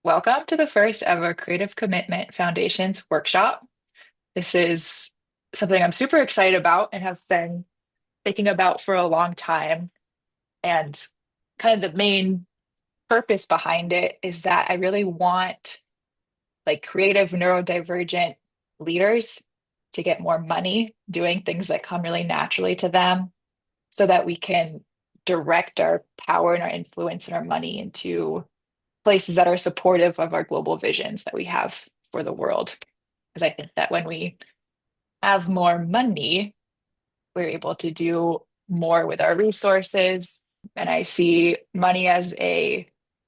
Welcome to the first ever Creative Commitment Foundations workshop. This is something I'm super excited about and have been thinking about for a long time. And kind of the main purpose behind it is that I really want creative neurodivergent leaders to get more money doing things that come really naturally to them so that we can direct our power and our influence and our money into places that are supportive of our global visions that we have for the world. Because I think that when we have more money, we're able to do more with our resources. And I see money as a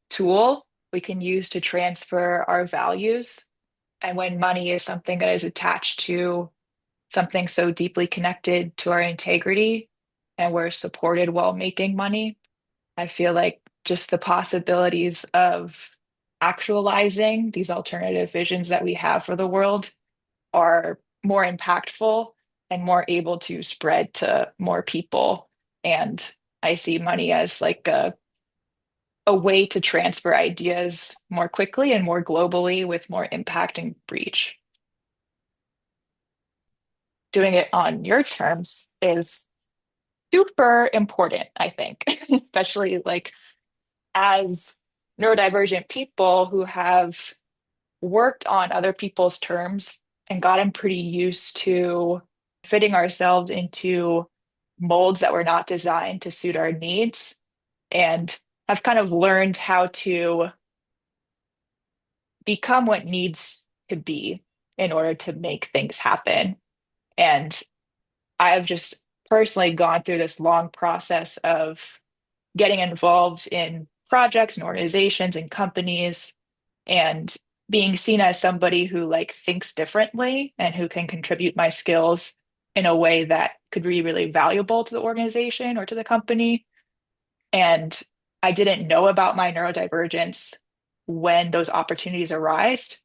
tool we can use to transfer our values. And when money is something that is attached to something so deeply connected to our integrity and we're supported while making money, I feel like just the possibilities of actualizing these alternative visions that we have for the world are more impactful and more able to spread to more people. And I see money as a way to transfer ideas more quickly and more globally with more impact and reach. Doing it on your terms is super important, I think, especially as neurodivergent people who have worked on other people's terms and gotten pretty used to fitting ourselves into molds that were not designed to suit our needs and have kind of learned how to become what needs to be in order to make things happen. And I've just personally gone through this long process of getting involved in projects and organizations and companies and being seen as somebody who thinks differently and who can contribute my skills in a way that could be really valuable to the organization or to the company. And I didn't know about my neurodivergence when those opportunities arised.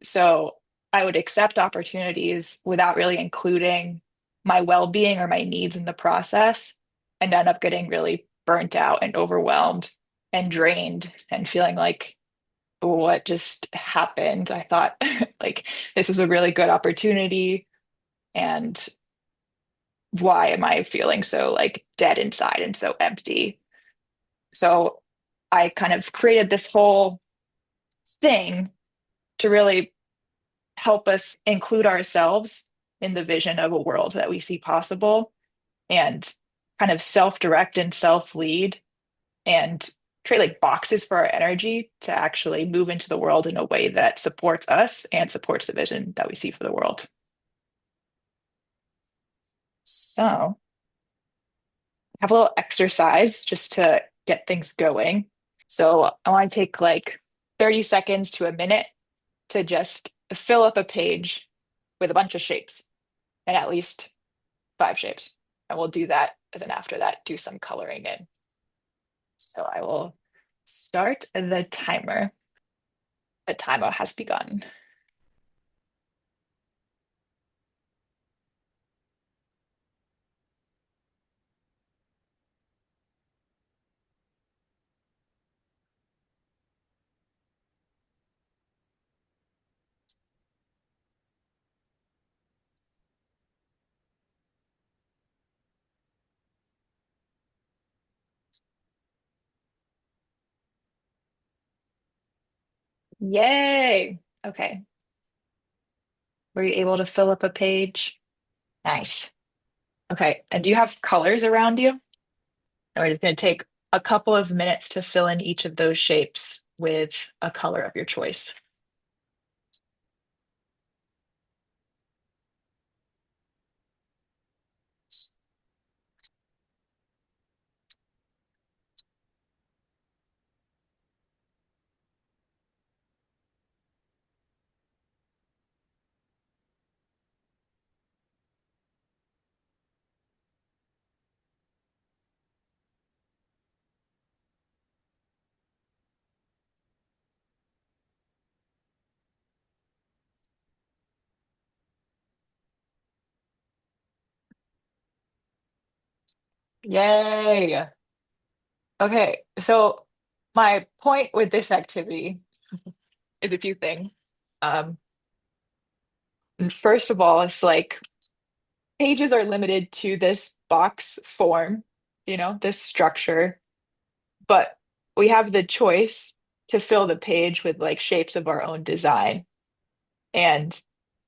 So I would accept opportunities without really including my well-being or my needs in the process and end up getting really burnt out and overwhelmed and drained and feeling like what just happened. I thought this was a really good opportunity, and why am I feeling so dead inside and so empty? So I kind of created this whole thing to really help us include ourselves in the vision of a world that we see possible and kind of self-direct and self-lead and create boxes for our energy to actually move into the world in a way that supports us and supports the vision that we see for the world. So, have a little exercise just to get things going. So, I want to take 30 seconds to a minute to just fill up a page with a bunch of shapes and at least five shapes. And we'll do that. And then after that, do some coloring in. So, I will start the timer. The timer has begun. Yay. Okay. Were you able to fill up a page? Nice. Okay. And do you have colors around you? And we're just going to take a couple of minutes to fill in each of those shapes with a color of your choice. Yay. Okay. So my point with this activity is a few things. Um, and first of all, it's like pages are limited to this box form, this structure, but we have the choice to fill the page with like shapes of our own design. And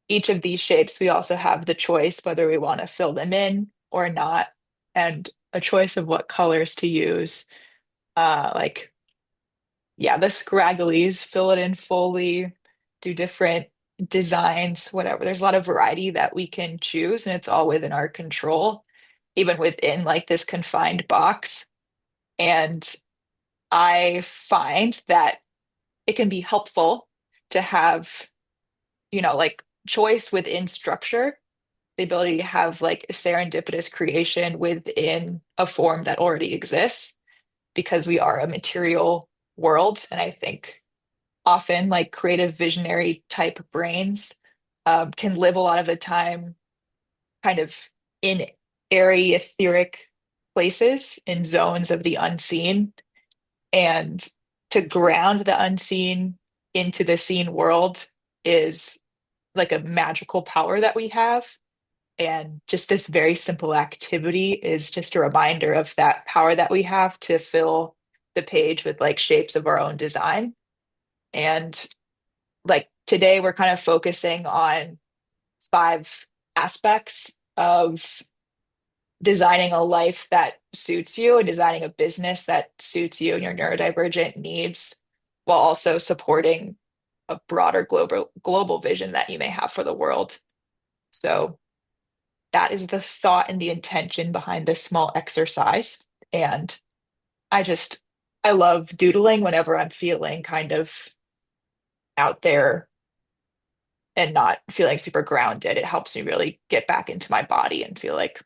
each of these shapes, we also have the choice whether we want to fill them in or not, and a choice of what colors to use. Like, yeah, the scragglies, fill it in fully, do different designs, whatever. There's a lot of variety that we can choose, and it's all within our control, even within like this confined box. And I find that it can be helpful to have, like choice within structure, the ability to have like serendipitous creation within a form that already exists, because we are a material world. And I think often like creative visionary type brains can live a lot of the time kind of in airy, etheric places, in zones of the unseen. And to ground the unseen into the seen world is like a magical power that we have. And just this very simple activity is just a reminder of that power that we have to fill the page with like shapes of our own design. And like today, we're kind of focusing on five aspects of designing a life that suits you and designing a business that suits you and your neurodivergent needs, while also supporting a broader global vision that you may have for the world. So that is the thought and the intention behind this small exercise. And I just, I love doodling whenever I'm feeling kind of out there and not feeling super grounded. It helps me really get back into my body and feel like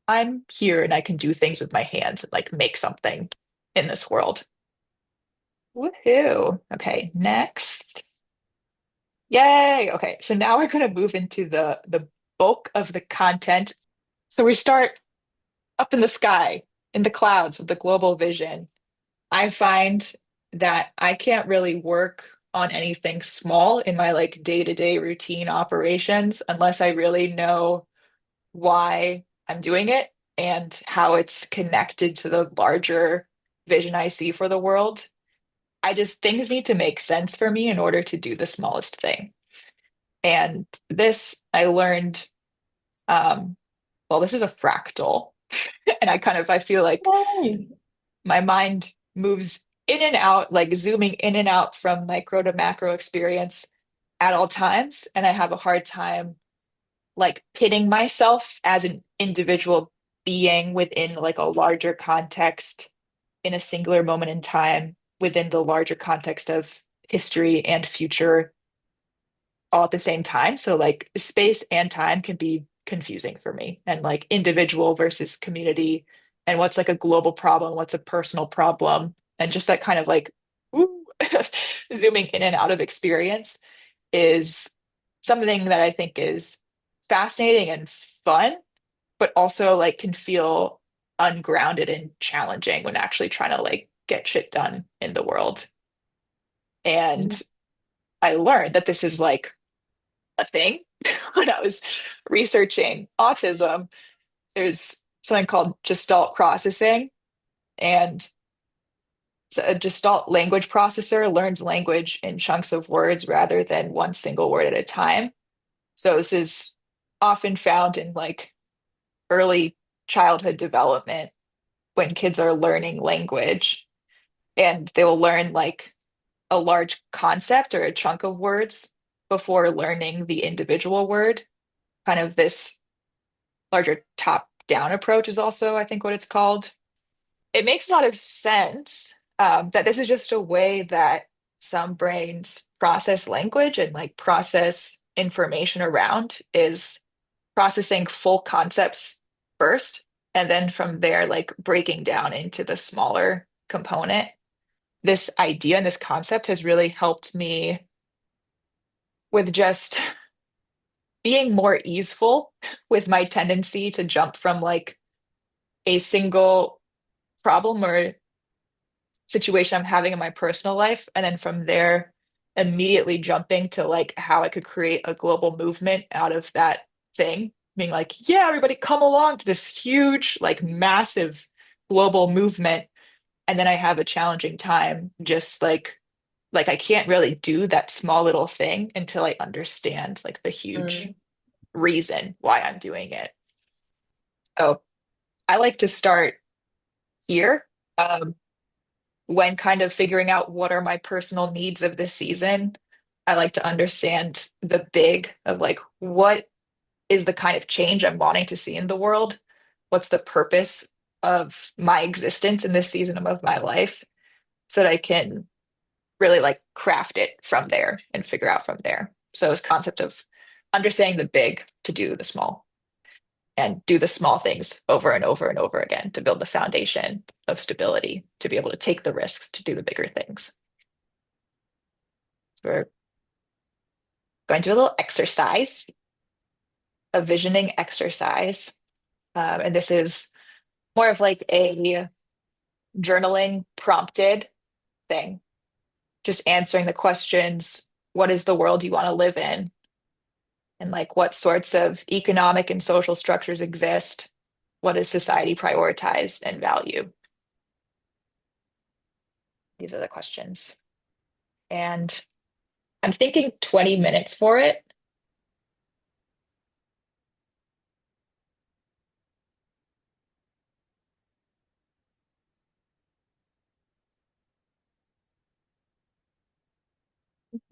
I'm here and I can do things with my hands and like make something in this world. Woohoo. Okay, next. Yay. Okay, so now we're going to move into the bulk of the content. So we start up in the sky, in the clouds with the global vision. I find that I can't really work on anything small in my like day-to-day routine operations unless I really know why I'm doing it and how it's connected to the larger vision I see for the world. I just, things need to make sense for me in order to do the smallest thing. And this I learned, um, well, this is a fractal. And I feel like Yay. my mind moves in and out, like zooming in and out from micro to macro experience at all times. And I have a hard time like pitting myself as an individual being within like a larger context in a singular moment in time within the larger context of history and future all at the same time. So like space and time can be confusing for me, and like individual versus community, and what's like a global problem, what's a personal problem, and just that kind of like woo, zooming in and out of experience is something that I think is fascinating and fun, but also like can feel ungrounded and challenging when actually trying to like get shit done in the world. And Yeah. I learned that this is like a thing when I was researching autism. There's something called Gestalt processing, and so a Gestalt language processor learns language in chunks of words rather than one single word at a time. So this is often found in like early childhood development when kids are learning language, and they will learn like a large concept or a chunk of words before learning the individual word. Kind of this larger top-down approach is also, I think, what it's called. It makes a lot of sense that this is just a way that some brains process language and like process information around, is processing full concepts first, and then from there, like breaking down into the smaller component. This idea and this concept has really helped me with just being more easeful with my tendency to jump from like a single problem or situation I'm having in my personal life. And then from there, immediately jumping to like how I could create a global movement out of that thing, being like, yeah, everybody come along to this huge, like massive global movement. And then I have a challenging time just like I can't really do that small little thing until I understand like the huge Mm, reason why I'm doing it. So I like to start here. Um, when kind of figuring out what are my personal needs of this season, I like to understand the big of like what is the kind of change I'm wanting to see in the world? What's the purpose of my existence in this season of my life so that I can really like craft it from there and figure out from there. So it's concept of understanding the big to do the small and do the small things over and over and over again to build the foundation of stability to be able to take the risks to do the bigger things. So we're going to do a little exercise, a visioning exercise. And this is more of like a journaling prompted thing, just answering the questions, what is the world you want to live in? And like what sorts of economic and social structures exist? What does society prioritize and value? These are the questions. And I'm thinking 20 minutes for it.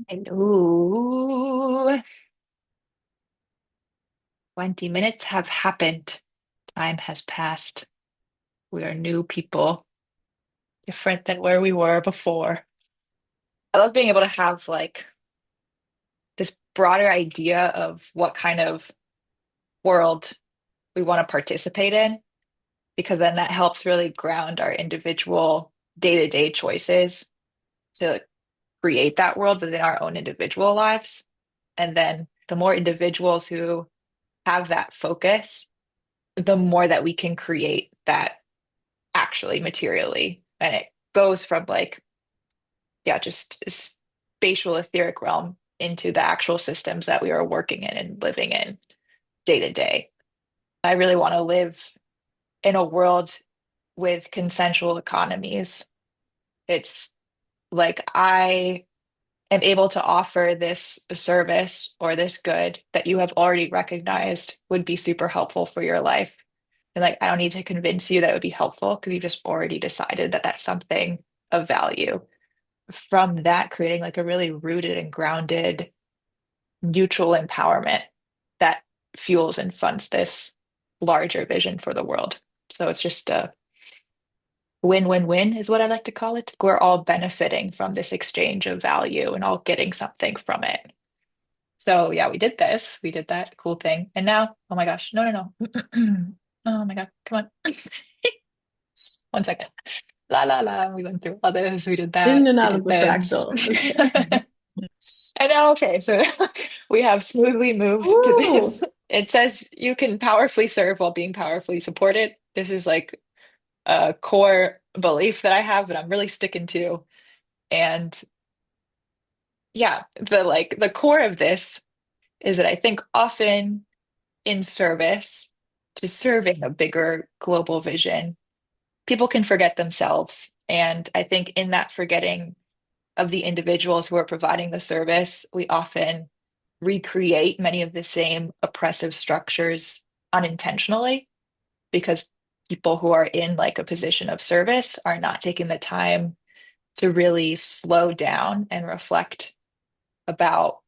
Hello. 20 minutes have happened. Time has passed. We are new people, different than where we were before. I love being able to have like this broader idea of what kind of world we want to participate in, because then that helps really ground our individual day-to-day choices to create that world within our own individual lives. And then the more individuals who have that focus, the more that we can create that actually materially. And it goes from like, yeah, just spatial etheric realm into the actual systems that we are working in and living in day to day. I really want to live in a world with consensual economies. It's like I am able to offer this service or this good that you have already recognized would be super helpful for your life. And like, I don't need to convince you that it would be helpful because you just already decided that that's something of value. From that, creating like a really rooted and grounded mutual empowerment that fuels and funds this larger vision for the world. So it's just a win-win-win is what I like to call it. We're all benefiting from this exchange of value and all getting something from it. So yeah, we did this. We did that cool thing. And now, oh my gosh, no, no, no. Oh my God, come on. 1 second. La la la. We went through all this. We did in that. and We out of did the this. fractal. Okay. And now, okay, so we have smoothly moved to Woo! this. It says you can powerfully serve while being powerfully supported. This is like a core belief that I have that I'm really sticking to. And yeah, the core of this is that I think often in service to serving a bigger global vision, people can forget themselves. And I think in that forgetting of the individuals who are providing the service, we often recreate many of the same oppressive structures unintentionally because people who are in like a position of service are not taking the time to really slow down and reflect about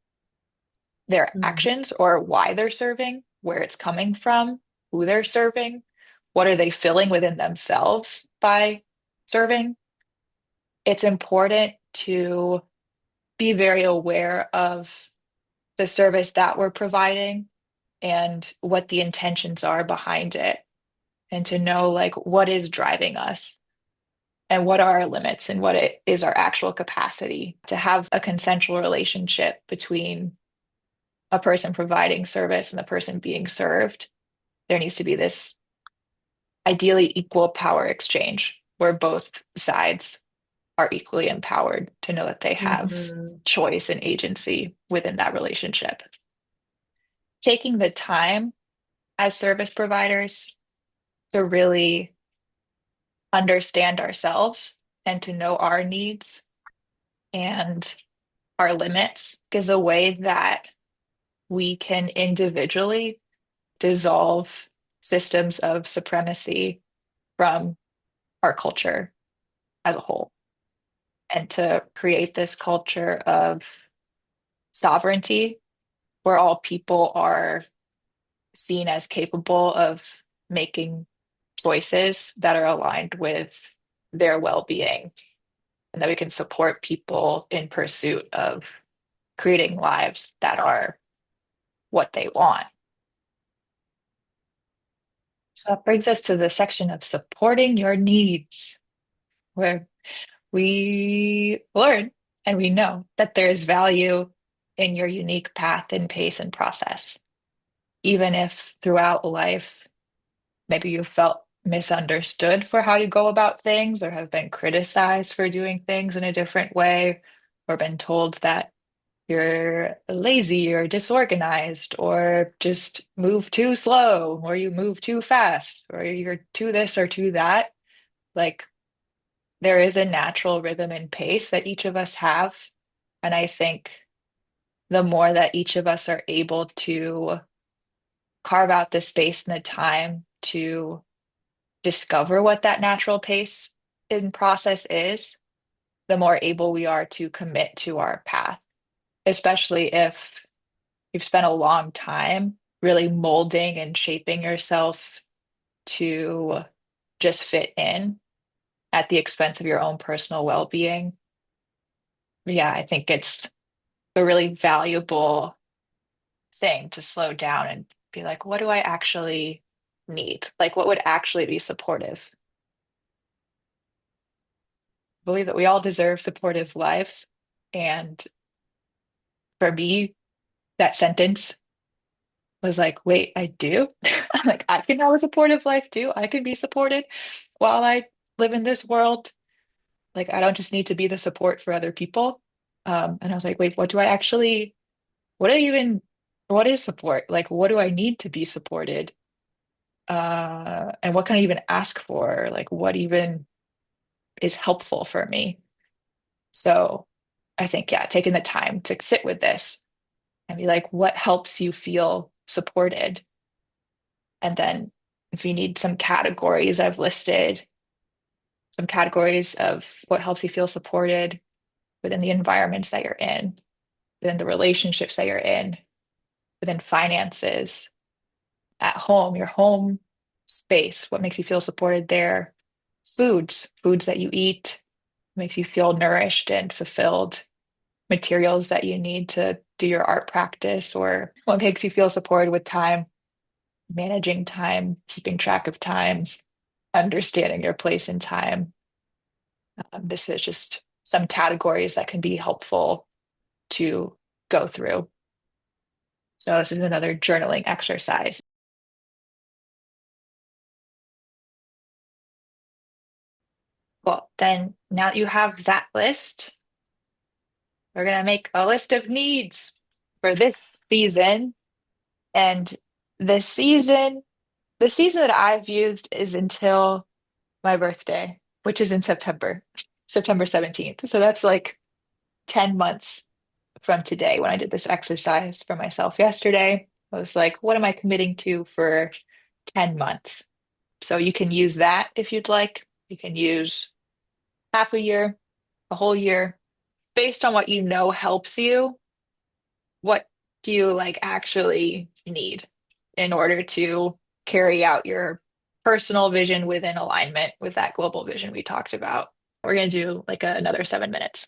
their Mm, actions or why they're serving, where it's coming from, who they're serving, what are they feeling within themselves by serving. It's important to be very aware of the service that we're providing and what the intentions are behind it, and to know like what is driving us and what are our limits and what it is our actual capacity to have a consensual relationship between a person providing service and the person being served. There needs to be this ideally equal power exchange where both sides are equally empowered to know that they have Hmm. choice and agency within that relationship. Taking the time as service providers to really understand ourselves and to know our needs and our limits is a way that we can individually dissolve systems of supremacy from our culture as a whole and to create this culture of sovereignty where all people are seen as capable of making choices that are aligned with their well-being and that we can support people in pursuit of creating lives that are what they want. So that brings us to the section of supporting your needs, where we learn and we know that there is value in your unique path and pace and process. Even if throughout life, maybe you felt misunderstood for how you go about things or have been criticized for doing things in a different way or been told that you're lazy or disorganized or just move too slow or you move too fast or you're too this or too that. Like there is a natural rhythm and pace that each of us have. And I think the more that each of us are able to carve out the space and the time to discover what that natural pace in process is, the more able we are to commit to our path, especially if you've spent a long time really molding and shaping yourself to just fit in at the expense of your own personal well-being. Yeah, I think it's a really valuable thing to slow down and be like, what do I actually need? Like, what would actually be supportive? I believe that we all deserve supportive lives. And for me, that sentence was like, wait, I do? Like, I can have a supportive life too. I can be supported while I live in this world. Like, I don't just need to be the support for other people. And I was like, wait, what do I actually, what do I even, what is support? Like, what do I need to be supported? And what can I even ask for? Like, what even is helpful for me? So I think, yeah, taking the time to sit with this and be like, what helps you feel supported? And then if you need some categories, I've listed some categories of what helps you feel supported within the environments that you're in, within the relationships that you're in, within finances, at home, your home space, what makes you feel supported there, foods that you eat, makes you feel nourished and fulfilled, materials that you need to do your art practice, or what makes you feel supported with time, managing time, keeping track of time, understanding your place in time. This is just some categories that can be helpful to go through. So this is another journaling exercise. Well, then now that you have that list, we're going to make a list of needs for this season. And the season, the season that I've used is until my birthday, which is in September, September 17th. So that's like 10 months from today when I did this exercise for myself yesterday. I was like, what am I committing to for 10 months? So you can use that if you'd like. You can use half a year, a whole year, based on what you know helps you. What do you like actually need in order to carry out your personal vision within alignment with that global vision we talked about? We're going to do like another 7 minutes.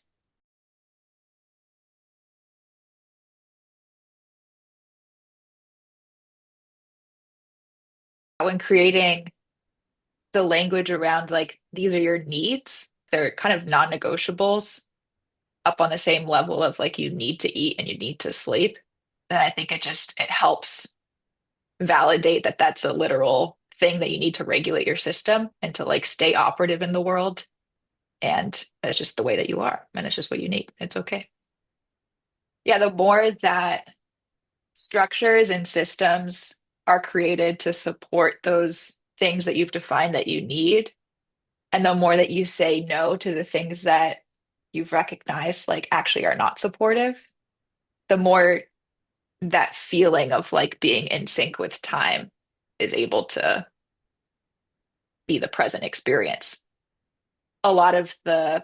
When creating the language around like these are your needs, they're kind of non-negotiables up on the same level of like you need to eat and you need to sleep, then I think it helps validate that that's a literal thing that you need to regulate your system and to like stay operative in the world. and it's just the way that you are, and it's just what you need. It's okay. Yeah, the more that structures and systems are created to support those things that you've defined that you need, and the more that you say no to the things that you've recognized like actually are not supportive, the more that feeling of like being in sync with time is able to be the present experience. A lot of the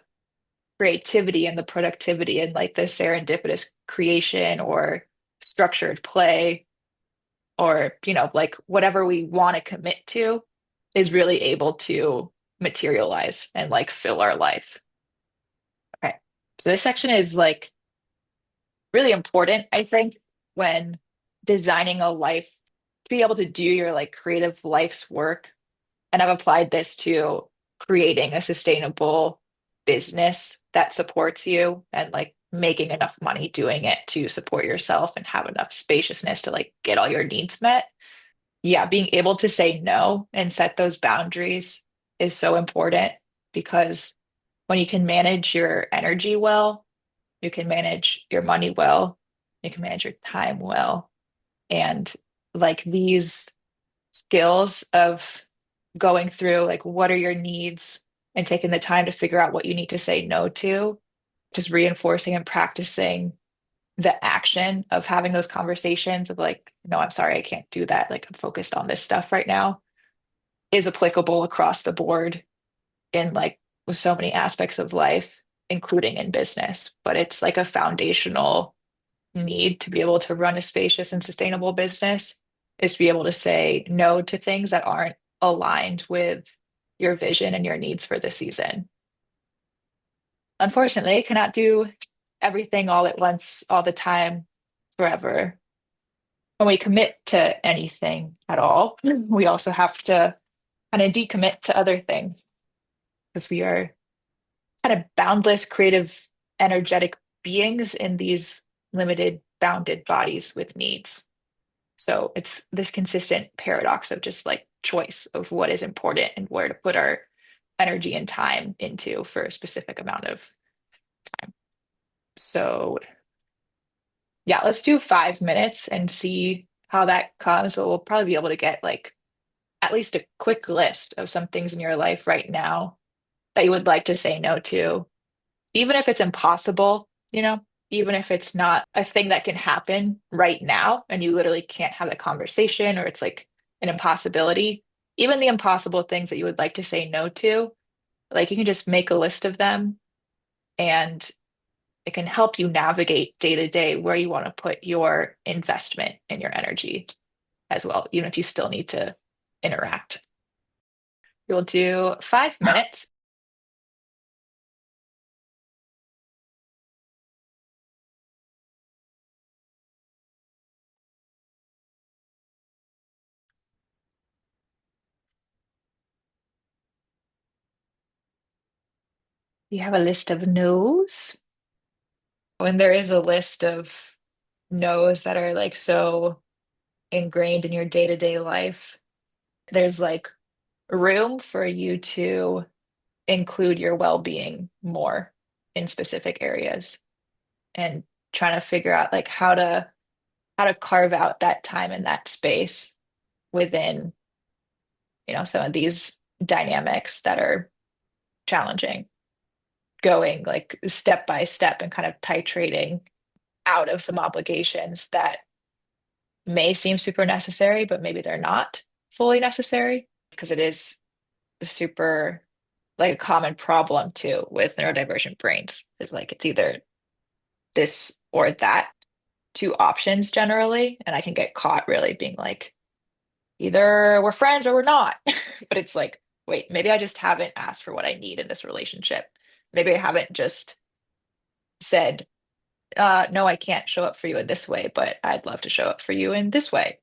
creativity and the productivity and like the serendipitous creation or structured play or, like whatever we want to commit to is really able to materialize and like fill our life. Okay. So this section is like really important, I think, when designing a life to be able to do your like creative life's work. And I've applied this to creating a sustainable business that supports you and like making enough money doing it to support yourself and have enough spaciousness to like get all your needs met. Yeah, being able to say no and set those boundaries is so important because when you can manage your energy well, you can manage your money well, you can manage your time well. And like these skills of going through like what are your needs and taking the time to figure out what you need to say no to, just reinforcing and practicing the action of having those conversations of like, no, I'm sorry, I can't do that. Like I'm focused on this stuff right now is applicable across the board in like with so many aspects of life, including in business. But it's like a foundational need to be able to run a spacious and sustainable business is to be able to say no to things that aren't aligned with your vision and your needs for the season. Unfortunately, I cannot do everything all at once, all the time, forever. When we commit to anything at all, we also have to kind of decommit to other things because we are kind of boundless, creative, energetic beings in these limited, bounded bodies with needs. So it's this consistent paradox of just like choice of what is important and where to put our energy and time into for a specific amount of time. So yeah, let's do 5 minutes and see how that comes. But we'll probably be able to get like at least a quick list of some things in your life right now that you would like to say no to, even if it's impossible, even if it's not a thing that can happen right now and you literally can't have a conversation or it's like an impossibility, even the impossible things that you would like to say no to, like you can just make a list of them and it can help you navigate day to day where you want to put your investment and your energy as well, even if you still need to interact. You'll do 5 minutes. You have a list of no's. When there is a list of no's that are like so ingrained in your day-to-day life, there's like room for you to include your well-being more in specific areas and trying to figure out like how to carve out that time and that space within, some of these dynamics that are challenging, going like step by step and kind of titrating out of some obligations that may seem super necessary, but maybe they're not fully necessary because it is super like a common problem too with neurodivergent brains. It's like it's either this or that, two options generally, and I can get caught really being like either we're friends or we're not. But it's like, wait, maybe I just haven't asked for what I need in this relationship. Maybe I haven't just said, no, I can't show up for you in this way, but I'd love to show up for you in this way.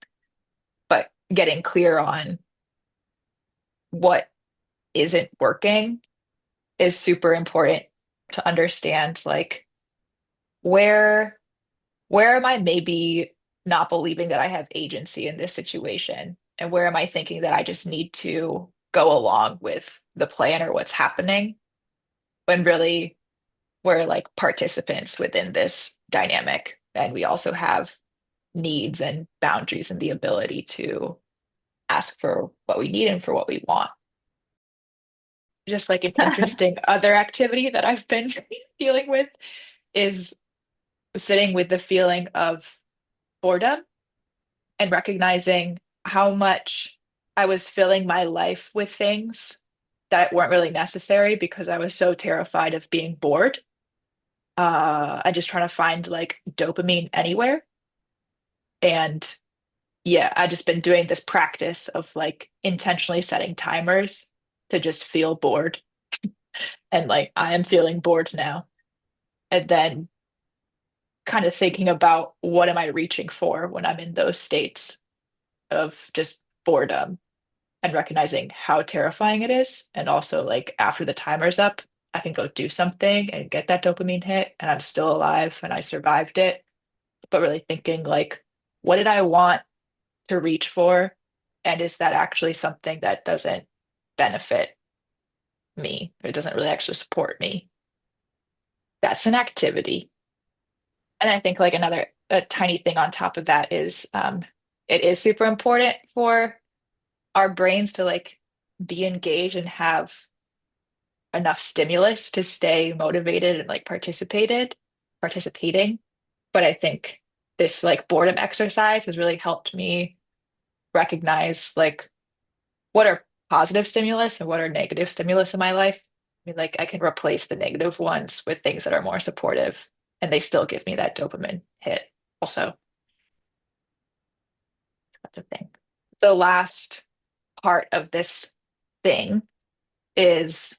But getting clear on what isn't working is super important to understand like where where am I maybe not believing that I have agency in this situation? And where am I thinking that I just need to go along with the plan or what's happening? when really we're like participants within this dynamic. And we also have needs and boundaries and the ability to ask for what we need and for what we want. Just like an interesting other activity that I've been dealing with is sitting with the feeling of boredom and recognizing how much I was filling my life with things that weren't really necessary because I was so terrified of being bored. I just trying to find like dopamine anywhere. And yeah, I just been doing this practice of like intentionally setting timers to just feel bored. And like I am feeling bored now. And then kind of thinking about what am I reaching for when I'm in those states of just boredom and recognizing how terrifying it is. And also, like, after the timer's up, I can go do something and get that dopamine hit, and I'm still alive and I survived it. But really thinking, like, what did I want to reach for? And is that actually something that doesn't benefit me? It doesn't really actually support me. That's an activity. And I think, like, another a tiny thing on top of that is it is super important for our brains to like be engaged and have enough stimulus to stay motivated and like participating. But I think this like boredom exercise has really helped me recognize like what are positive stimulus and what are negative stimulus in my life. I mean, like I can replace the negative ones with things that are more supportive and they still give me that dopamine hit. Also, that's a thing. The last part of this thing is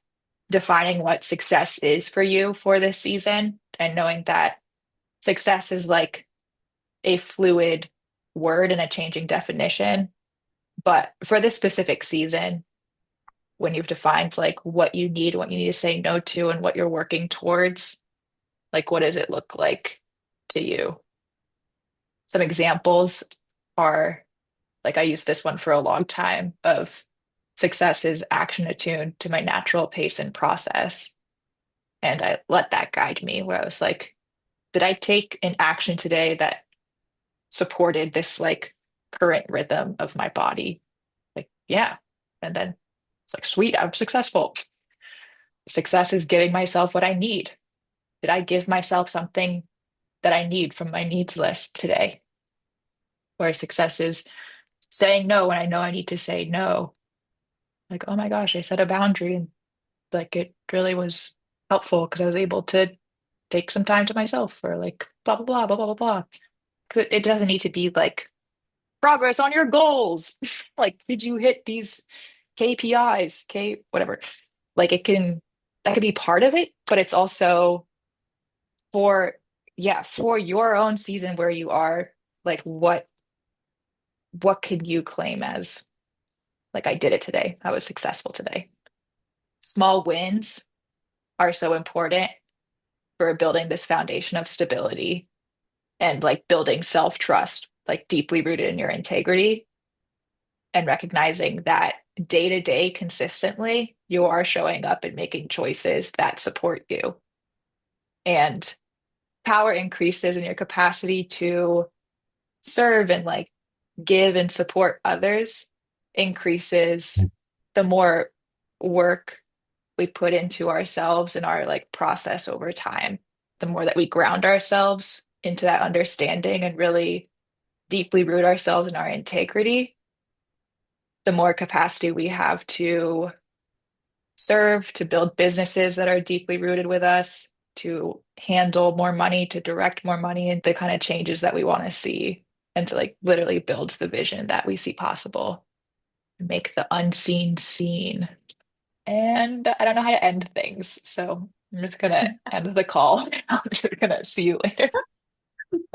defining what success is for you for this season and knowing that success is like a fluid word and a changing definition. But for this specific season, when you've defined like what you need to say no to, and what you're working towards, like what does it look like to you? Some examples are like I used this one for a long time of success is action attuned to my natural pace and process. And I let that guide me where I was like, did I take an action today that supported this like current rhythm of my body? Like, yeah. And then it's like, sweet, I'm successful. Success is giving myself what I need. Did I give myself something that I need from my needs list today? Where success is saying no when I know I need to say no. Like, oh my gosh, I set a boundary and like it really was helpful because I was able to take some time to myself or like blah blah blah blah blah blah blah. It doesn't need to be like progress on your goals. Like, did you hit these KPIs, K whatever? Like it can that could be part of it, but it's also for yeah, for your own season where you are, like what can you claim as like I did it today. I was successful today. Small wins are so important for building this foundation of stability and like building self-trust, like deeply rooted in your integrity and recognizing that day to day consistently, you are showing up and making choices that support you. And power increases in your capacity to serve and like give and support others increases the more work we put into ourselves and our like process over time. The more that we ground ourselves into that understanding and really deeply root ourselves in our integrity, the more capacity we have to serve, to build businesses that are deeply rooted with us, to handle more money, to direct more money, and the kind of changes that we want to see, and to like literally build the vision that we see possible, make the unseen seen. And I don't know how to end things, so I'm just gonna end the call. I'm just gonna see you later.